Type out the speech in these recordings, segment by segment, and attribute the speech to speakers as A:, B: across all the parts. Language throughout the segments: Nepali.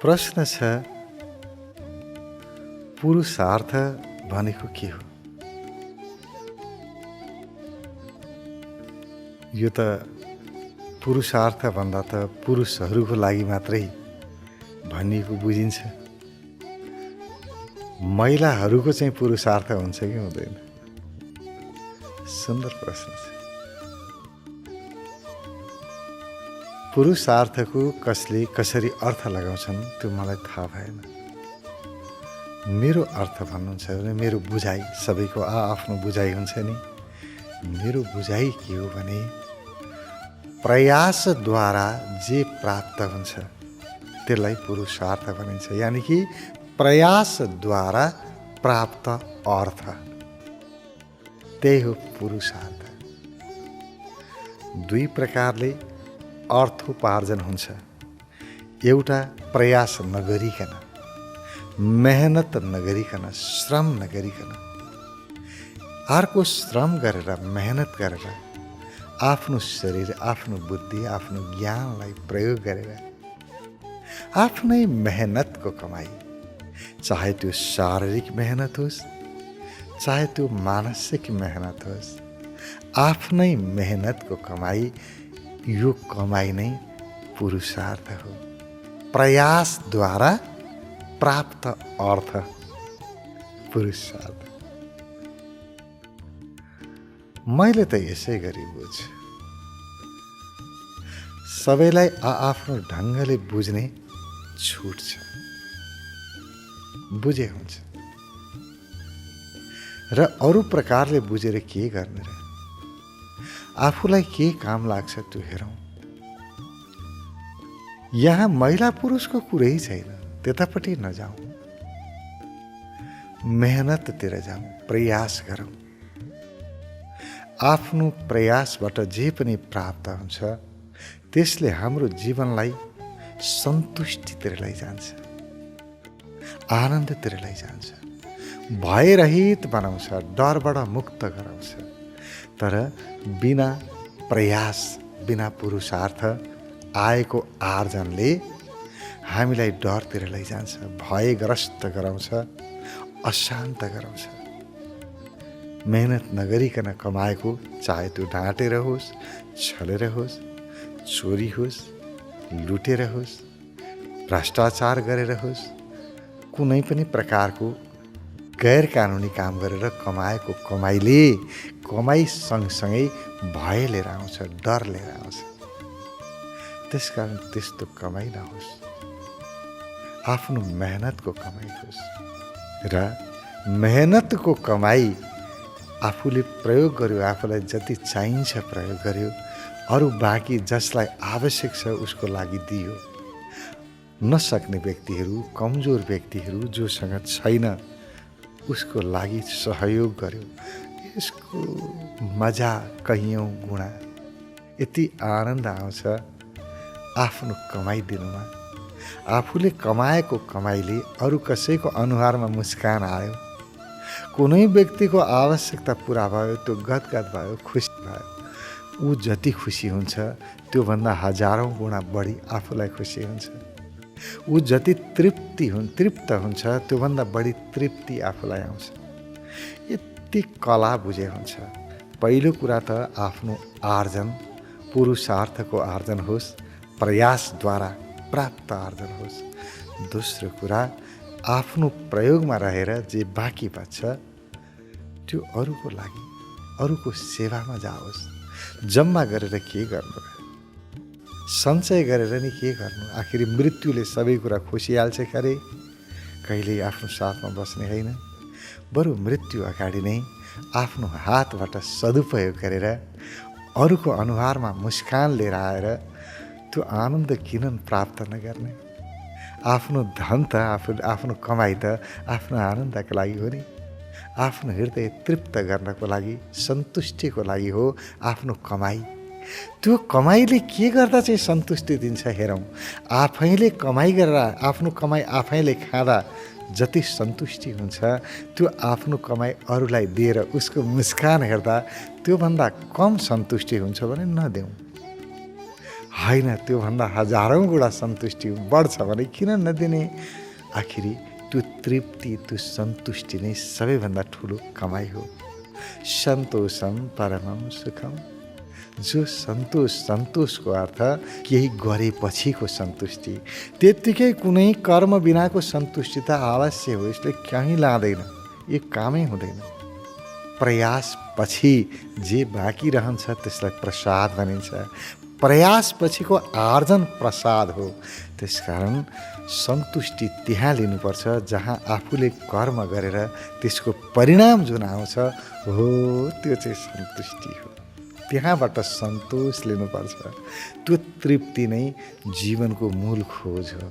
A: प्रश्न छ, पुरुषार्थ भनेको के हो? यो त पुरुषार्थ भन्दा त पुरुषहरूको लागि मात्रै भनिएको बुझिन्छ। महिलाहरूको चाहिँ पुरुषार्थ हुन्छ कि हुँदैन? सुन्दर प्रश्न छ। पुरुषार्थको कसले कसरी अर्थ लगाउँछन् त्यो मलाई थाहा भएन। मेरो अर्थ भन्नुहुन्छ भने मेरो बुझाइ, सबैको आफ्नो बुझाइ हुन्छ नि। मेरो बुझाइ के हो भने प्रयासद्वारा जे प्राप्त हुन्छ त्यसलाई पुरुषार्थ भनिन्छ। यानि कि प्रयासद्वारा प्राप्त अर्थ, त्यही हो पुरुषार्थ। दुई प्रकारले अर्थोपार्जन हुन्छ। एउटा प्रयास नगरिकन, मेहनत नगरिकन, श्रम नगरिकन, अर्को श्रम गरेर, मेहनत गरेर आफ्नो शरीर, आफ्नो बुद्धि, आफ्नो ज्ञानलाई प्रयोग गरेर आफ्नै मेहनतको कमाई, चाहे त्यो शारीरिक मेहनत होस्, चाहे त्यो मानसिक मेहनत होस्, आफ्नै मेहनतको कमाई, यो कमाई नै पुरुषार्थ हो। प्रयासद्वारा प्राप्त अर्थ पुरुषार्थ। मैले त यसै गरी बुझ्छु। सबैलाई आफ्नो ढङ्गले बुझ्ने छुट छ। बुझे हुन्छ। र अरू प्रकारले बुझेर के गर्ने र? आफूलाई के काम लाग्छ त्यो हेरौँ। यहाँ महिला पुरुषको कुरै छैन, त्यतापट्टि नजाउँ। मेहनततिर जाउँ, प्रयास गरौँ। आफ्नो प्रयासबाट जे पनि प्राप्त हुन्छ त्यसले हाम्रो जीवनलाई सन्तुष्टितिर लैजान्छ, आनन्दतिर लैजान्छ, भयरहित बनाउँछ, डरबाट मुक्त गराउँछ। तर बिना प्रयास, बिना पुरुषार्थ आएको आर्जनले हामीलाई डरतिर लैजान्छ, भयग्रस्त गराउँछ, अशान्त गराउँछ। मेहनत नगरिकन कमाएको, चाहे त्यो ढाँटेर होस्, छलेर होस्, चोरी होस्, लुटेर होस्, भ्रष्टाचार गरेर होस्, कुनै पनि प्रकारको गैर कानुनी काम गरेर कमाएको कमाइले कमाइ सँगसँगै भय लिएर आउँछ, डर लिएर आउँछ। त्यसकारण त्यस्तो कमाइ नहोस्, आफ्नो मेहनतको कमाइ होस्। र मेहनतको कमाई आफूले प्रयोग गर्यो, आफूलाई जति चाहिन्छ प्रयोग गर्यो, अरू बाँकी जसलाई आवश्यक छ उसको लागि दियो। नसक्ने व्यक्तिहरू, कमजोर व्यक्तिहरू, जोसँग छैन उसको लागि सहयोग गर्यो। यसको मजा कैयौँ गुणा। यति आनन्द आउँछ आफ्नो कमाइ दिनुमा। आफूले कमाएको कमाइले अरू कसैको अनुहारमा मुस्कान आयो, कुनै व्यक्तिको आवश्यकता पुरा भयो, त्यो गदगद भयो, खुसी भयो। ऊ जति खुसी हुन्छ त्योभन्दा हजारौँ गुणा बढी आफूलाई खुसी हुन्छ। ऊ जति तृप्त हुन्छ त्योभन्दा बढी तृप्ति आफूलाई आउँछ। यति कला बुझे हुन्छ। पहिलो कुरा त आफ्नो आर्जन, पुरुषार्थको आर्जन होस्, प्रयासद्वारा प्राप्त आर्जन होस्। दोस्रो कुरा, आफ्नो प्रयोगमा रहेर जे बाँकी बच्छ त्यो अरूको लागि, अरूको सेवामा जाओस्। जम्मा गरेर के गर्नु र? सञ्चय गरेर नि के गर्नु? आखिर मृत्युले सबै कुरा खोसिहाल्छ खरे, कहिल्यै आफ्नो साथमा बस्ने होइन। बरु मृत्यु अगाडि नै आफ्नो हातबाट सदुपयोग गरेर अरूको अनुहारमा मुस्कान लिएर आएर त्यो आनन्द किन प्राप्त नगर्ने? आफ्नो धन त, आफ्नो कमाइ त आफ्नो आनन्दको लागि हो नि। आफ्नो हृदय तृप्त गर्नको लागि, सन्तुष्टिको लागि हो आफ्नो कमाइ। त्यो कमाइले के गर्दा चाहिँ सन्तुष्टि दिन्छ हेरौँ। आफैले कमाइ गरेर आफ्नो कमाइ आफैले खाँदा जति सन्तुष्टि हुन्छ, त्यो आफ्नो कमाइ अरूलाई दिएर उसको मुस्कान हेर्दा त्योभन्दा कम सन्तुष्टि हुन्छ भने नदेऊ। होइन त्योभन्दा हजारौँ गुणा सन्तुष्टि बढ्छ भने किन नदिने? आखिरी त्यो तृप्ति, त्यो सन्तुष्टि नै सबैभन्दा ठुलो कमाइ हो। सन्तोषम परमम सुखम। जो सन्तोषको अर्थ केही गरेपछिको सन्तुष्टि, त्यत्तिकै कुनै कर्म बिनाको सन्तुष्टि त आलस्य हो, यसले कहीँ लाँदैन, यो कामै हुँदैन। प्रयासपछि जे बाँकी रहन्छ त्यसलाई प्रसाद भनिन्छ। प्रयासपछिको आर्जन प्रसाद हो। त्यसकारण सन्तुष्टि त्यहाँ लिनुपर्छ जहाँ आफूले कर्म गरेर त्यसको परिणाम जुन आउँछ हो त्यो चाहिँ सन्तुष्टि हो। त्यहाँबाट सन्तोष लिनुपर्छ। त्यो तृप्ति नै जीवनको मूल खोज हो।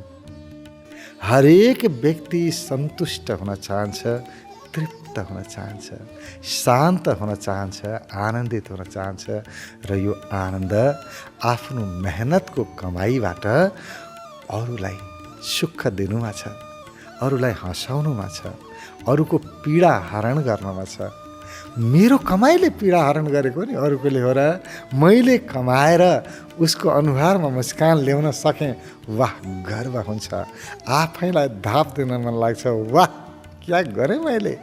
A: हरेक व्यक्ति सन्तुष्ट हुन चाहन्छ, तृप्त हुन चाहन्छ, शान्त हुन चाहन्छ, आनन्दित हुन चाहन्छ र यो आनन्द आफ्नो मेहनतको कमाइबाट अरूलाई सुख दिनुमा छ, अरूलाई हँसाउनुमा छ, अरूको पीडा हरण गर्नमा छ। मेरो कमाइले पीडा हरण गरेको नि अरूकोले हो र। मैले कमाएर उसको अनुहारमा मुस्कान ल्याउन सकेँ, वाह गर्व हुन्छ। आफैलाई धाप दिन मन लाग्छ, वाह क्या गरेँ मैले।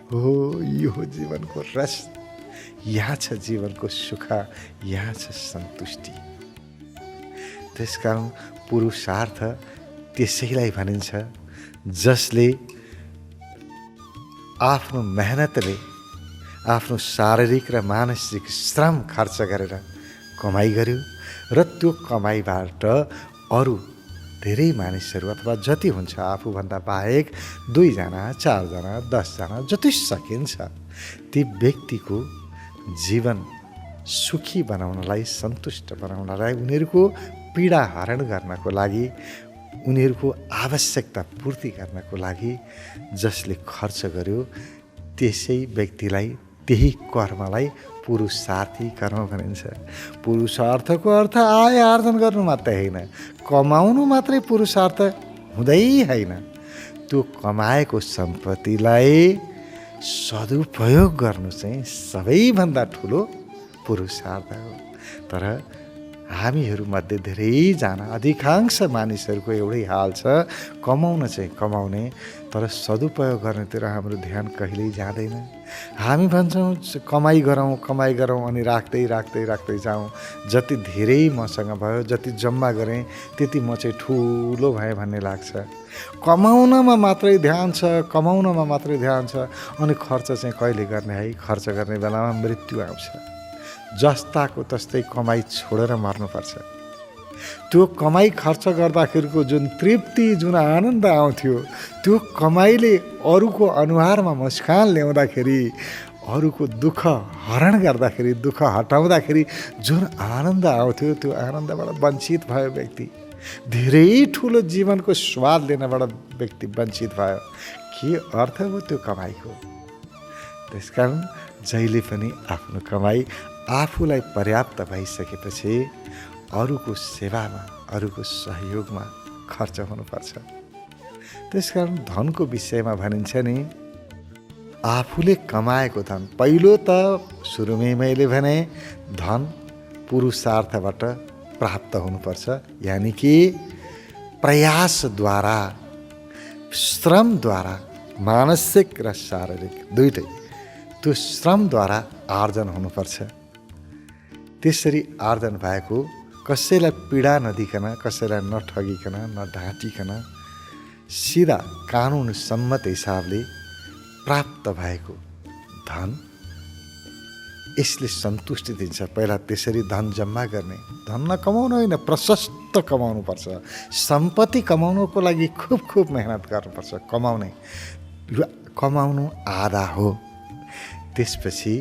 A: हो यो हो जीवनको रस, यहाँ छ जीवनको सुख, यहाँ छ सन्तुष्टि। त्यसकारण पुरुषार्थ त्यसैलाई भनिन्छ जसले आफ्नो मेहनतले आफ्नो शारीरिक र मानसिक श्रम खर्च गरेर कमाइ गर्यो र त्यो कमाइबाट अरू धेरै मानिसहरू अथवा जति हुन्छ आफूभन्दा बाहेक 2 जना 4 जना 10 जना जति सकिन्छ ती व्यक्तिको जीवन सुखी बनाउनलाई, सन्तुष्ट बनाउनलाई, उनीहरूको पीडा हरण गर्नको लागि, उनीहरूको आवश्यकता पूर्ति गर्नको लागि जसले खर्च गर्यो त्यसै व्यक्तिलाई, त्यही कर्मलाई पुरुषार्थी कर्म भनिन्छ। पुरुषार्थको अर्थ आय आर्जन गर्नु मात्रै होइन, कमाउनु मात्रै पुरुषार्थ हुँदै होइन। त्यो कमाएको सम्पत्तिलाई सदुपयोग गर्नु चाहिँ सबैभन्दा ठुलो पुरुषार्थ हो। तर हामीहरूमध्ये धेरैजना, अधिकांश मानिसहरूको एउटै हाल छ, कमाउन चाहिँ कमाउने तर सदुपयोग गर्नेतिर हाम्रो ध्यान कहिल्यै जाँदैन। हामी भन्छौँ कमाइ गरौँ अनि राख्दै जाउँ। जति धेरै मसँग भयो, जति जम्मा गरेँ त्यति म चाहिँ ठुलो भएँ भन्ने लाग्छ। कमाउनमा मात्रै ध्यान छ अनि खर्च चाहिँ कहिले गर्ने है? खर्च गर्ने बेलामा मृत्यु आउँछ। जस्ताको तस्तै कमाइ छोडेर मर्नुपर्छ। त्यो कमाइ खर्च गर्दाखेरिको जुन तृप्ति, जुन आनन्द आउँथ्यो, त्यो कमाइले अरूको अनुहारमा मुस्कान ल्याउँदाखेरि, अरूको दुःख हरण गर्दाखेरि, दुःख हटाउँदाखेरि जुन आनन्द आउँथ्यो, त्यो आनन्दबाट वञ्चित भयो व्यक्ति। धेरै ठुलो जीवनको स्वाद लिनबाट व्यक्ति वञ्चित भयो। के अर्थ हो त्यो कमाइको? त्यसकारण जहिले पनि आफ्नो कमाइ आफूलाई पर्याप्त भइसकेपछि अरूको सेवामा, अरूको सहयोगमा खर्च हुनुपर्छ। त्यसकारण धनको विषयमा भनिन्छ नि, आफूले कमाएको धन, पहिलो त सुरुमै मैले भने धन पुरुषार्थबाट प्राप्त हुनुपर्छ, यानि कि प्रयासद्वारा, श्रमद्वारा, मानसिक र शारीरिक दुइटै त्यो श्रमद्वारा आर्जन हुनुपर्छ। त्यसरी आर्जन भएको कसैलाई पीडा नदिकन, कसैलाई नठगिकन, नढाँटिकन, सिधा कानुन सम्मत हिसाबले प्राप्त भएको धन यसले सन्तुष्टि दिन्छ। पहिला त्यसरी धन जम्मा गर्ने, धन नकमाउनु होइन, प्रशस्त कमाउनुपर्छ। सम्पत्ति कमाउनुको लागि खुब मेहनत गर्नुपर्छ। कमाउनु आधा हो, त्यसपछि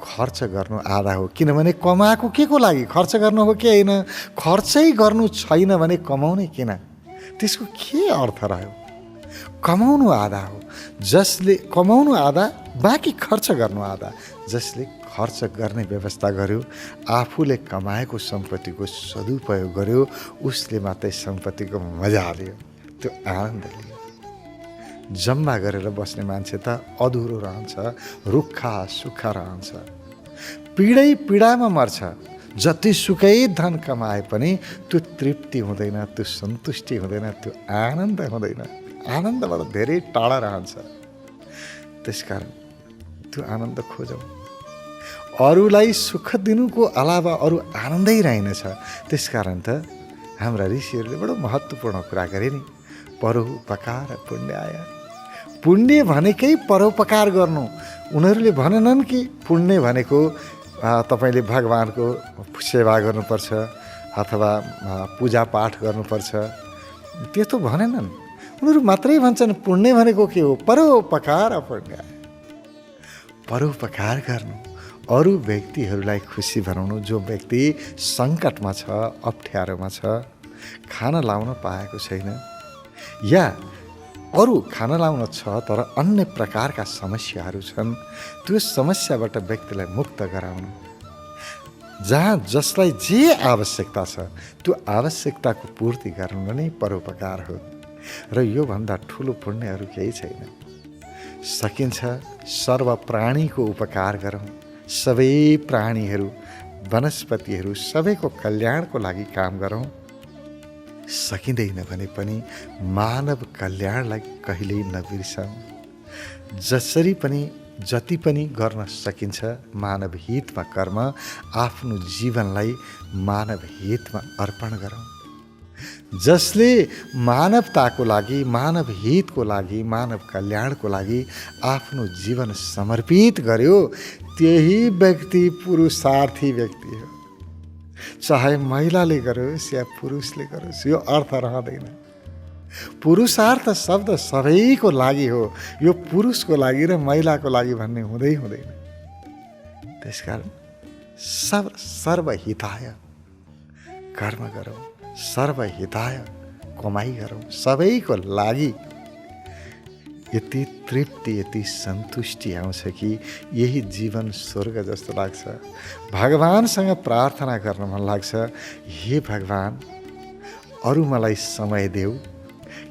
A: खर्च गर्नु आधा हो। किनभने कमाएको के को लागि? खर्च गर्नु हो कि होइन? खर्चै गर्नु छैन भने कमाउने किन? त्यसको के अर्थ रह्यो? कमाउनु आधा हो, जसले कमाउनु आधा, बाँकी खर्च गर्नु आधा। जसले खर्च गर्ने व्यवस्था गर्यो, आफूले कमाएको सम्पत्तिको सदुपयोग गर्यो, उसले मात्रै सम्पत्तिको मजा लियो, त्यो आनन्द लियो। जम्मा गरेर बस्ने मान्छे त अधुरो रहन्छ, रुखा सुक्खा रहन्छ, पीडै पीडामा मर्छ। जतिसुकै धन कमाए पनि त्यो तृप्ति हुँदैन, त्यो सन्तुष्टि हुँदैन, त्यो आनन्द हुँदैन। आनन्दबाट धेरै टाढा रहन्छ। त्यसकारण त्यो आनन्द खोजौँ। अरूलाई सुख दिनुको अलावा अरू आनन्दै रहेनछ। त्यसकारण त हाम्रा ऋषिहरूले बडो महत्त्वपूर्ण कुरा गरे नि, परोपकार पुण्याय। पुण्य भनेकै परोपकार गर्नु। उनीहरूले भनेनन् कि पुण्य भनेको तपाईँले भगवानको सेवा गर्नुपर्छ अथवा पूजापाठ गर्नुपर्छ, त्यस्तो भनेनन्। उनीहरू मात्रै भन्छन् पुण्य भनेको के हो? परोपकार पुण्याय। परोपकार गर्नु, अरू व्यक्तिहरूलाई खुसी बनाउनु। जो व्यक्ति सङ्कटमा छ, अप्ठ्यारोमा छ, खान लाउन पाएको छैन, या अरू खान लाउन छ तर अन्य प्रकारका समस्याहरू छन्, त्यो समस्याबाट व्यक्तिलाई मुक्त गराउनु। जहाँ जसलाई जे आवश्यकता छ त्यो आवश्यकताको पूर्ति गर्नु नै परोपकार हो। र योभन्दा ठुलो पुण्यहरू केही छैन। सकिन्छ सर्व प्राणीको उपकार गरौँ। सबै प्राणीहरू, वनस्पतिहरू सबैको कल्याणको लागि काम गरौँ। सकिँदैन भने पनि मानव कल्याणलाई कहिल्यै नबिर्सौँ। जसरी पनि जति पनि गर्न सकिन्छ मानव हितमा कर्म, आफ्नो जीवनलाई मानव हितमा अर्पण गरौँ। जसले मानवताको लागि, मानव हितको लागि, मानव कल्याणको लागि आफ्नो जीवन समर्पित गर्यो, त्यही व्यक्ति पुरुषार्थी व्यक्ति हो। चाहे महिलाले गरोस् या पुरुषले गरोस्, यो अर्थ रहँदैन। पुरुषार्थ शब्द सबैको लागि हो, यो पुरुषको लागि र महिलाको लागि भन्ने हुँदैन। त्यसकारण सर्वहिताय कर्म गरौँ, सर्वहिताय कमाइ गरौँ, सबैको लागि। यति तृप्ति, यति सन्तुष्टि आउँछ कि यही जीवन स्वर्ग जस्तो लाग्छ। भगवानसँग प्रार्थना गर्न मन लाग्छ, हे भगवान अरू मलाई समय देऊ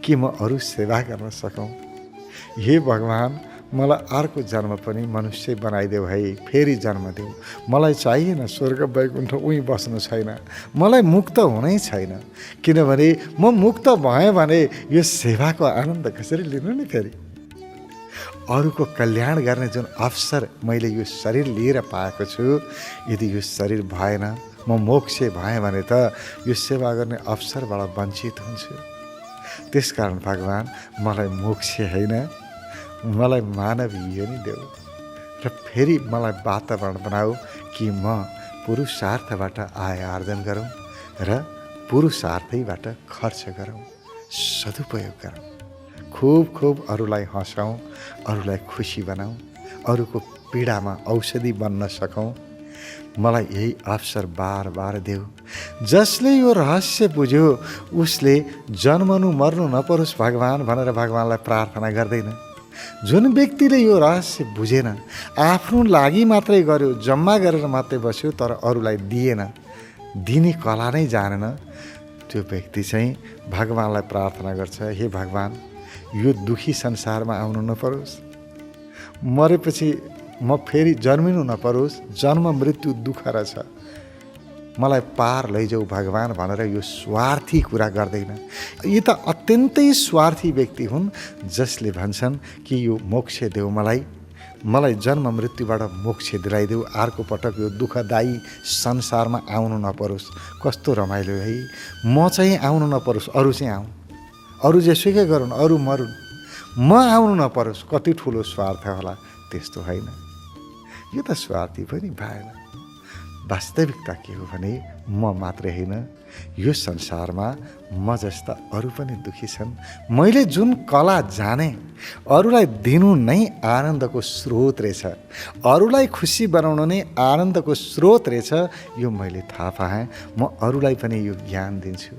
A: कि म अरू सेवा गर्न सकौँ। हे भगवान मलाई अर्को जन्म पनि मनुष्य बनाइदेऊ है, फेरि जन्म देऊ। मलाई चाहिएन स्वर्ग वैकुण्ठ उहीँ बस्नु छैन, मलाई मुक्त हुनै छैन। किनभने म मुक्त भएँ भने यो सेवाको आनन्द कसरी लिनु नि? फेरि अरूको कल्याण गर्ने जुन अवसर मैले यो शरीर लिएर पाएको छु, यदि यो शरीर भएन, म मोक्ष भएँ भने त यो सेवा गर्ने अवसरबाट वञ्चित हुन्छु। त्यसकारण भगवान मलाई मोक्ष होइन, मलाई मानव योनि देऊ र फेरि मलाई वातावरण बनाऊ कि म पुरुषार्थबाट आय आर्जन गरौँ र पुरुषार्थैबाट खर्च गरौँ, सदुपयोग गरौँ। खूब अरूलाई हँसाउँ, अरूलाई खुसी बनाऊ, अरूको पीडामा औषधि बन्न सकौँ। मलाई यही अवसर बार बार देऊ। जसले यो रहस्य बुझ्यो उसले जन्मनु मर्नु नपरोस् भगवान भनेर भगवानलाई प्रार्थना गर्दैन। जुन व्यक्तिले यो रहस्य बुझेन, आफ्नो लागि मात्रै गर्यो, जम्मा गरेर मात्रै बस्यो तर अरूलाई दिएन, दिने कला नै जानेन, त्यो व्यक्ति चाहिँ भगवानलाई प्रार्थना गर्छ, हे भगवान यो दुखी संसारमा आउनु नपरोस्, मरेपछि म फेरि जन्मिनु नपरोस्, जन्म मृत्यु दुःख रहेछ, मलाई पार लैजाऊ भगवान भनेर यो स्वार्थी कुरा गर्दैन। यी त अत्यन्तै स्वार्थी व्यक्ति हुन् जसले भन्छन् कि यो मोक्ष देऊ, मलाई जन्म मृत्युबाट मोक्ष दिलाइदेऊ, अर्को पटक यो दुःखदायी संसारमा आउनु नपरोस्। कस्तो रमाइलो है, म चाहिँ आउनु नपरोस्, अरू चाहिँ आउँ, अरू जेसुकै गरून्, अरू मरुन्, म आउनु नपरोस्। कति ठुलो स्वार्थ होला? त्यस्तो होइन, यो त स्वार्थी पनि भएन। वास्तविकता के हो भने म मात्रै होइन, यो संसारमा म जस्ता अरू पनि दुखी छन्। मैले जुन कला जाने, अरूलाई दिनु नै आनन्दको स्रोत रहेछ, अरूलाई खुसी बनाउनु नै आनन्दको स्रोत रहेछ, यो मैले थाहा पाएँ। म अरूलाई पनि यो ज्ञान दिन्छु,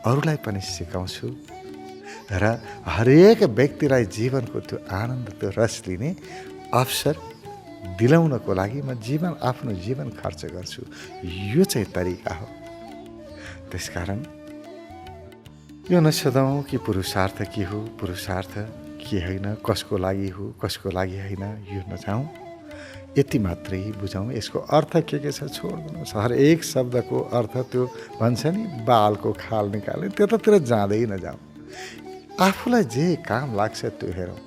A: अरूलाई पनि सिकाउँछु र हरेक व्यक्तिलाई जीवनको त्यो आनन्द, त्यो रस लिने अवसर दिलाउनको लागि म आफ्नो जीवन खर्च गर्छु। यो चाहिँ तरिका हो। त्यसकारण यो नसोधौँ कि पुरुषार्थ के हो, पुरुषार्थ के होइन, कसको लागि हो, कसको लागि होइन, यो नचाहौँ। यति मात्रै बुझौँ। यसको अर्थ के छ छोड्दिनुहोस्। हरेक शब्दको अर्थ त्यो भन्छ नि बालको खाल निकाल्ने, त्यतातिर जाँदै नजाउँ। आफूलाई जे काम लाग्छ त्यो हेरौँ।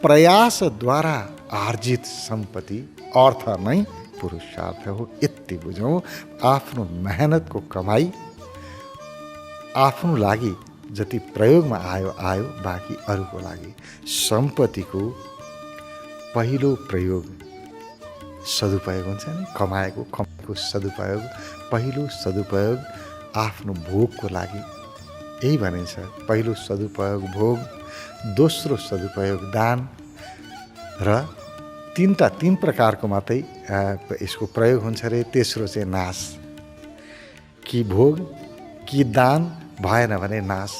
A: प्रयासद्वारा आर्जित सम्पत्ति अर्थ नै पुरुषार्थ हो, यति बुझौँ। आफ्नो मेहनतको कमाई आफ्नो लागि जति प्रयोगमा आयो आयो, बाँकी अरूको लागि। सम्पत्तिको पहिलो प्रयोग सदुपयोग हुन्छ नि, कमाएको सदुपयोग। पहिलो सदुपयोग आफ्नो भोगको लागि, यही भनिन्छ। पहिलो सदुपयोग भोग, दोस्रो सदुपयोग दान, र तीन प्रकारको मात्रै यसको प्रयोग हुन्छ रे। तेस्रो चाहिँ नाश। कि भोग कि दान भएन भने नाश।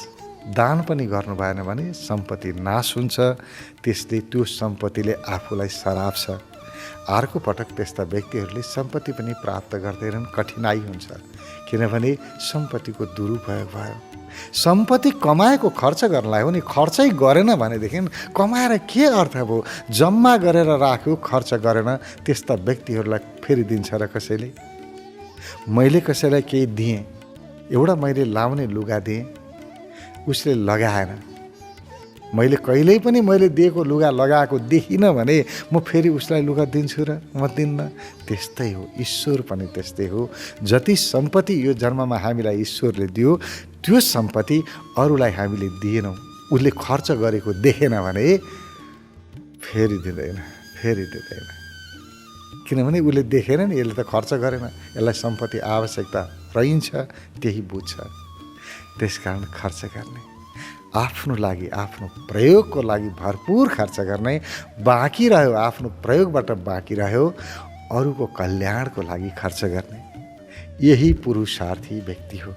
A: दान पनि गर्नु भएन भने सम्पत्ति नाश हुन्छ। त्यसले त्यो सम्पत्तिले आफूलाई सराप्छ। अर्को पटक त्यस्ता व्यक्तिहरूले सम्पत्ति पनि प्राप्त गर्दैनन्, कठिनाइ हुन्छ। किनभने सम्पत्तिको दुरुपयोग भयो। सम्पत्ति कमाएको खर्च गर्नलाई हो नि, खर्चै गरेन भनेदेखि कमाएर के अर्थ भयो? जम्मा गरेर राख्यो, खर्च गरेन, त्यस्ता व्यक्तिहरूलाई फेरि दिन्छ र कसैले? मैले कसैलाई केही दिएँ, एउटा मैले लाउने लुगा दिएँ, उसले लगाएन, मैले कहिल्यै पनि मैले दिएको लुगा लगाएको देखिनँ भने म फेरि उसलाई लुगा दिन्छु र? म दिन्न। त्यस्तै हो, ईश्वर पनि त्यस्तै हो। जति सम्पत्ति यो जन्ममा हामीलाई ईश्वरले दियो, त्यो सम्पत्ति अरूलाई हामीले दिएनौँ, उसले खर्च गरेको देखेन भने फेरि दिँदैन। किनभने उसले देखेन नि, यसले त खर्च गरेन, यसलाई सम्पत्ति आवश्यकता रहन्छ, त्यही बुझ्छ। त्यसकारण खर्च गर्ने, आफ्नो लागि, आफ्नो प्रयोगको लागि भरपुर खर्च गर्ने। बाँकी रह्यो, आफ्नो प्रयोगबाट बाँकी रह्यो, अरूको कल्याणको लागि खर्च गर्ने। यही पुरुषार्थी व्यक्ति हो।